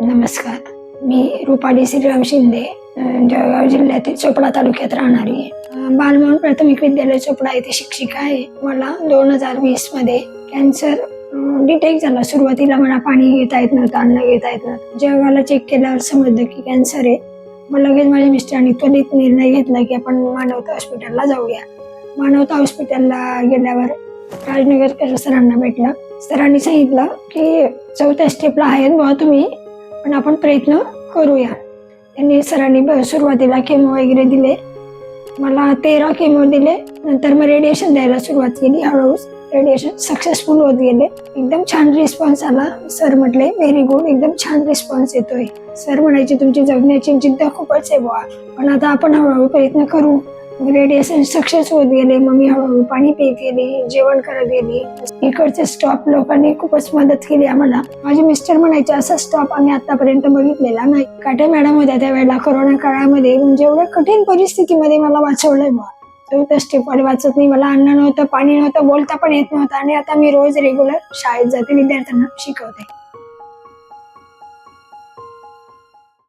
नमस्कार. मी रुपाली श्रीराम शिंदे, जळगाव जिल्ह्यातील चोपडा तालुक्यात राहणारी आहे. बालमोहन प्राथमिक विद्यालय चोपडा येथे शिक्षिका आहे. मला 2020 मध्ये कॅन्सर डिटेक्ट झाला. सुरुवातीला मला पाणी घेता येत नव्हतं, अन्न घेता येत नव्हतं. जळगावला चेक केल्यावर समजलं की कॅन्सर आहे. मग लगेच माझ्या मिस्टरांनी त्वरित निर्णय घेतला की आपण मानवता हॉस्पिटलला जाऊया. मानवता हॉस्पिटलला गेल्यावर राजनगरकर सरांना भेटलं. सरांनी सांगितलं की 4थ्या स्टेपला आहेत बुवा तुम्ही, पण आपण प्रयत्न करूया. त्यांनी सरांनी सुरुवातीला केमो वगैरे दिले. मला 13 केमो दिले. नंतर मग रेडिएशन द्यायला सुरुवात केली. हळूहळू रेडिएशन सक्सेसफुल होत गेले. एकदम छान रिस्पॉन्स आला. सर म्हटले व्हेरी गुड, एकदम छान रिस्पॉन्स येतोय. सर म्हणायचे तुमची जगण्याची जिद्द खूपच आहे बुवा, पण आता आपण हळूहळू प्रयत्न करू. रेडिएशन सक्सेस होत गेले. मग मी हळूहळू पाणी पित गेली, जेवण करत गेली. इकडचे स्टॉप लोकांनी खूपच मदत केली आम्हाला. माझे मिस्टर म्हणायचे असा स्टॉप आम्ही आतापर्यंत बघितलेला नाही. काटे मॅडम होत्या त्यावेळेला कोरोना काळामध्ये, म्हणजे एवढ्या कठीण परिस्थितीमध्ये मला वाचवलंय बा. 4थ्या स्टेपवर वाचत नाही. मला अन्न नव्हतं, पाणी नव्हतं, बोलता पण येत नव्हतं, आणि आता मी रोज रेग्युलर शाळेत जाते, विद्यार्थ्यांना शिकवते.